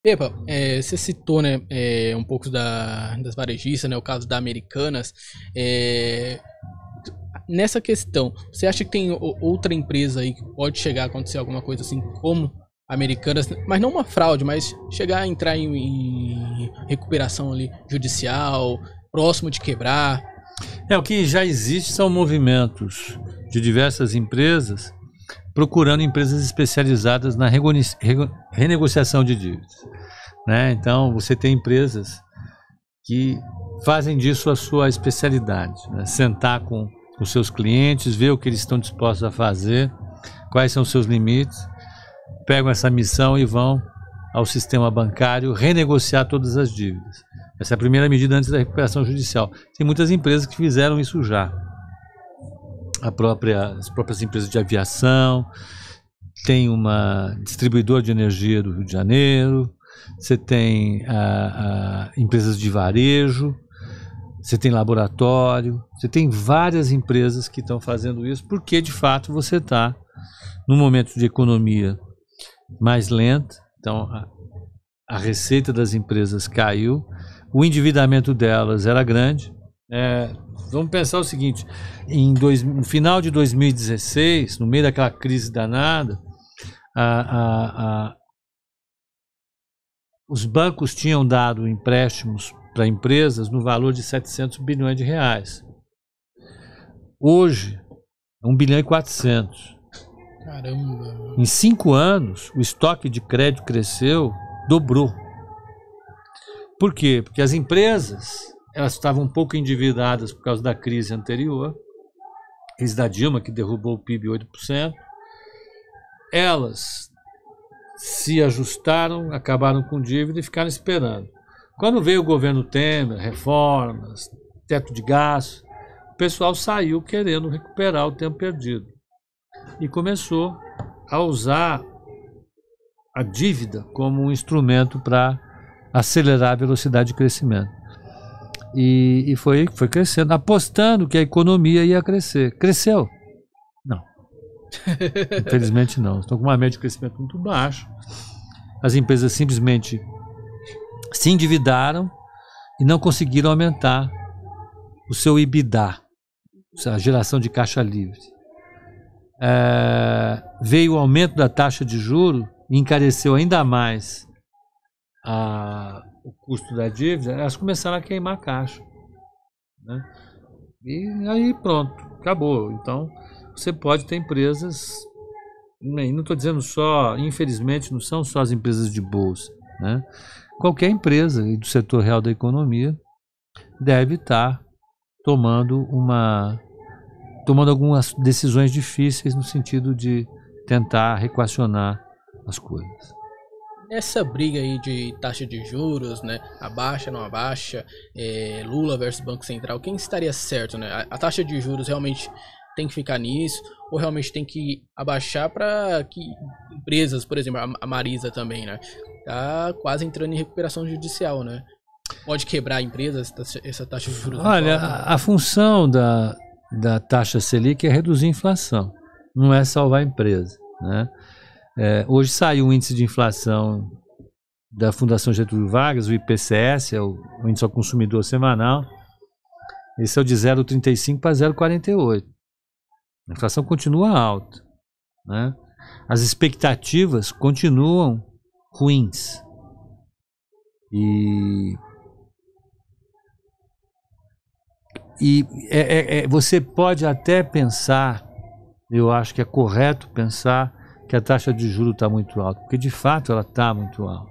Pepa, você citou, né, um pouco das varejistas, né, o caso da Americanas. É, nessa questão, você acha que tem outra empresa aí que pode chegar a acontecer alguma coisa assim como Americanas, mas não uma fraude, mas chegar a entrar em recuperação ali judicial, próximo de quebrar? O que já existe são movimentos de diversas empresas procurando empresas especializadas na renegociação de dívidas, né? Então, você tem empresas que fazem disso a sua especialidade, né? Sentar com os seus clientes, ver o que eles estão dispostos a fazer, quais são os seus limites, pegam essa missão e vão ao sistema bancário renegociar todas as dívidas. Essa é a primeira medida antes da recuperação judicial. Tem muitas empresas que fizeram isso já. As próprias empresas de aviação, tem uma distribuidora de energia do Rio de Janeiro, você tem empresas de varejo, você tem laboratório, você tem várias empresas que estão fazendo isso, porque de fato você está num momento de economia mais lenta, então a receita das empresas caiu, o endividamento delas era grande. Vamos pensar o seguinte, no final de 2016, no meio daquela crise danada, os bancos tinham dado empréstimos para empresas no valor de 700 bilhões de reais. Hoje, 1 bilhão e 400. Caramba! Em 5 anos, o estoque de crédito cresceu, dobrou. Por quê? Porque as empresas, elas estavam um pouco endividadas por causa da crise anterior, crise da Dilma, que derrubou o PIB 8%. Elas se ajustaram, acabaram com dívida e ficaram esperando. Quando veio o governo Temer, reformas, teto de gastos, o pessoal saiu querendo recuperar o tempo perdido e começou a usar a dívida como um instrumento para acelerar a velocidade de crescimento. E foi crescendo, apostando que a economia ia crescer. Cresceu? Não. Infelizmente não. Estão com uma média de crescimento muito baixa. As empresas simplesmente se endividaram e não conseguiram aumentar o seu EBITDA, a geração de caixa livre. Veio o aumento da taxa de juros e encareceu ainda mais o custo da dívida, elas começaram a queimar a caixa, né? E aí pronto, acabou. Então você pode ter empresas, não estou dizendo só, infelizmente não são só as empresas de bolsa, né? Qualquer empresa do setor real da economia deve estar tomando algumas decisões difíceis no sentido de tentar reequacionar as coisas. Essa briga aí de taxa de juros, né, abaixa, não abaixa, Lula versus Banco Central, quem estaria certo, né? A taxa de juros realmente tem que ficar nisso, ou realmente tem que abaixar para que empresas, por exemplo, a Marisa também, né, tá quase entrando em recuperação judicial, né? Pode quebrar a empresa essa taxa de juros? Olha, a função da taxa Selic é reduzir a inflação, não é salvar a empresa, né? Hoje saiu um índice de inflação da Fundação Getúlio Vargas, o IPCS, é o índice ao consumidor semanal. Esse é o de 0,35 para 0,48. A inflação continua alta, né? As expectativas continuam ruins. E você pode até pensar, eu acho que é correto pensar que a taxa de juros está muito alta, porque de fato ela está muito alta.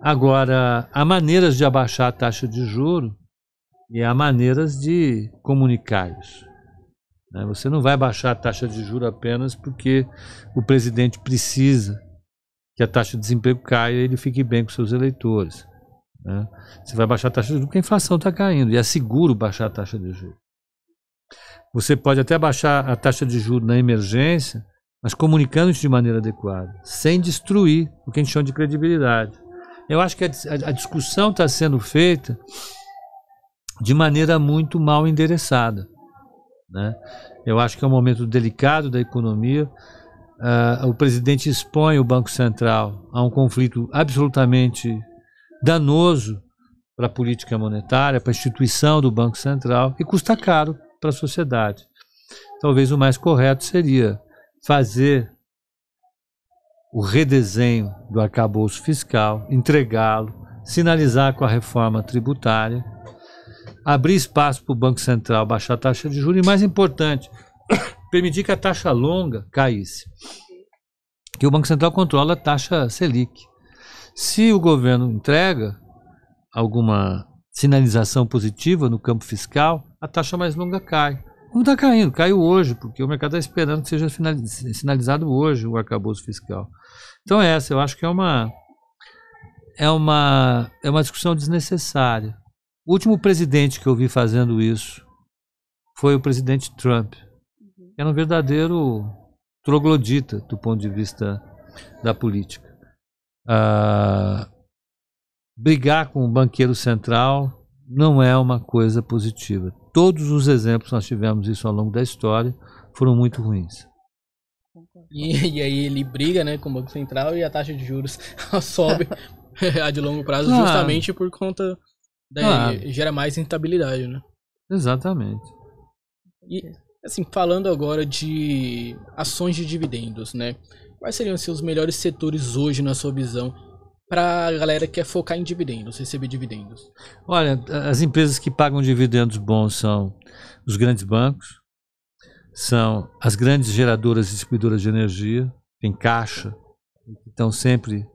Agora, há maneiras de abaixar a taxa de juros e há maneiras de comunicar isso, né? Você não vai baixar a taxa de juros apenas porque o presidente precisa que a taxa de desemprego caia e ele fique bem com seus eleitores, né? Você vai baixar a taxa de juros porque a inflação está caindo e é seguro baixar a taxa de juros. Você pode até baixar a taxa de juros na emergência, mas comunicando isso de maneira adequada, sem destruir o que a gente chama de credibilidade. Eu acho que a discussão está sendo feita de maneira muito mal endereçada, né? Eu acho que é um momento delicado da economia. o presidente expõe o Banco Central a um conflito absolutamente danoso para a política monetária, para a instituição do Banco Central, e custa caro para a sociedade. Talvez o mais correto seria fazer o redesenho do arcabouço fiscal, entregá-lo, sinalizar com a reforma tributária, abrir espaço para o Banco Central baixar a taxa de juros e, mais importante, permitir que a taxa longa caísse. Que o Banco Central controla a taxa Selic. Se o governo entrega alguma sinalização positiva no campo fiscal, a taxa mais longa cai. Como está caindo? Caiu hoje, porque o mercado está esperando que seja sinalizado hoje o arcabouço fiscal. Então eu acho que é uma discussão desnecessária. O último presidente que eu vi fazendo isso foi o presidente Trump. Era um verdadeiro troglodita do ponto de vista da política. Brigar com o banqueiro central não é uma coisa positiva. Todos os exemplos que nós tivemos isso ao longo da história foram muito ruins. E aí ele briga, né, com o Banco Central e a taxa de juros sobe a de longo prazo, justamente por conta gera mais rentabilidade, né? Exatamente. E assim, falando agora de ações de dividendos, né? Quais seriam assim, os melhores setores hoje na sua visão para a galera que quer focar em dividendos, receber dividendos? Olha, as empresas que pagam dividendos bons são os grandes bancos, são as grandes geradoras e distribuidoras de energia, tem caixa, estão sempre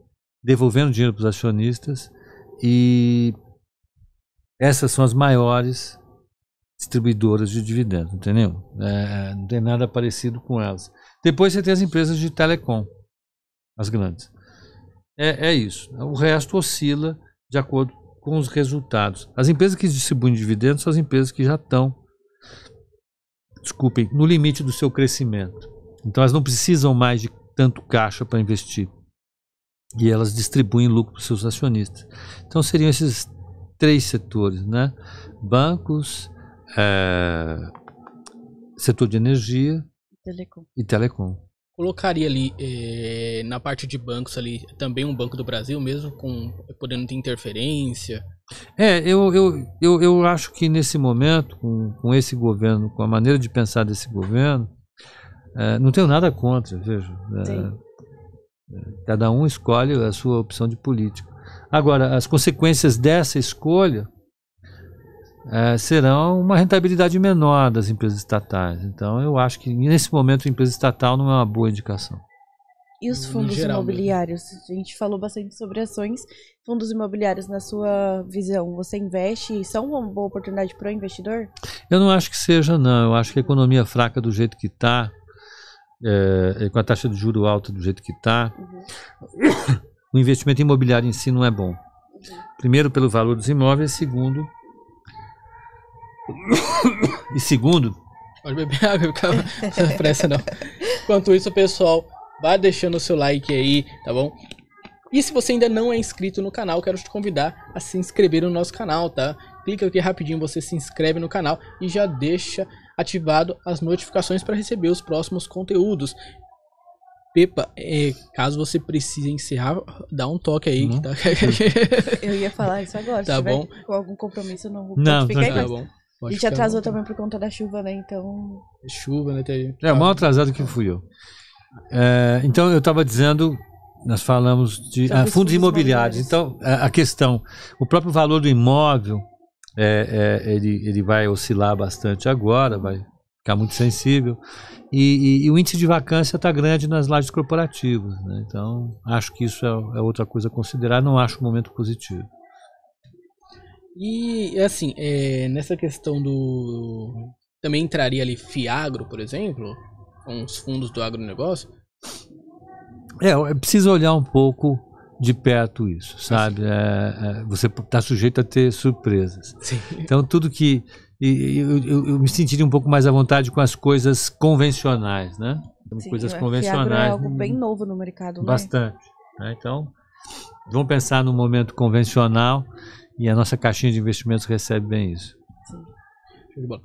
devolvendo dinheiro para os acionistas, e essas são as maiores distribuidoras de dividendos, entendeu? Não tem nada parecido com elas. Depois você tem as empresas de telecom, as grandes. É isso. O resto oscila de acordo com os resultados. As empresas que distribuem dividendos são as empresas que já estão, no limite do seu crescimento. Então elas não precisam mais de tanto caixa para investir. E elas distribuem lucro para os seus acionistas. Então seriam esses 3 setores, né? Bancos, setor de energia e telecom. Colocaria ali na parte de bancos ali também um Banco do Brasil mesmo, podendo ter interferência? Eu acho que nesse momento, com esse governo, com a maneira de pensar desse governo, não tenho nada contra, veja. Cada um escolhe a sua opção de política. Agora, as consequências dessa escolha serão uma rentabilidade menor das empresas estatais. Então, eu acho que nesse momento a empresa estatal não é uma boa indicação. E os fundos imobiliários? A gente falou bastante sobre ações. Fundos imobiliários, na sua visão, você investe? São uma boa oportunidade para o investidor? Eu não acho que seja, não. Eu acho que a economia fraca do jeito que está, com a taxa de juros alta do jeito que está, o investimento imobiliário em si não é bom. Primeiro, pelo valor dos imóveis, segundo... Pode beber água, calma, não tem pressa não. Enquanto isso, pessoal, vai deixando o seu like aí, tá bom? E se você ainda não é inscrito no canal, quero te convidar a se inscrever no nosso canal, tá? Clica aqui rapidinho, você se inscreve no canal e já deixa ativado as notificações para receber os próximos conteúdos. Pepa, caso você precise encerrar, dá um toque aí. Que tá... Eu ia falar isso agora. Tá bom. Com algum compromisso, não fica aí. Tá bom. A gente atrasou também por conta da chuva, né? Então. Chuva, né? Mal atrasado que fui eu. Então, eu estava dizendo, nós falamos de fundos imobiliários. Então, a questão, o próprio valor do imóvel, ele vai oscilar bastante agora, vai ficar muito sensível. E o índice de vacância está grande nas lajes corporativas, né? Então, acho que isso é outra coisa a considerar, não acho um momento positivo. E assim, nessa questão do... Também entraria ali Fiagro, por exemplo? Com os fundos do agronegócio? É preciso olhar um pouco de perto isso, sabe? Você está sujeito a ter surpresas. Sim. Então, tudo que... Eu me sentiria um pouco mais à vontade com as coisas convencionais, né? Sim, coisas convencionais. É algo bem novo no mercado, bastante, né? Então, vamos pensar no momento convencional e a nossa caixinha de investimentos recebe bem isso. Sim. Show de bola.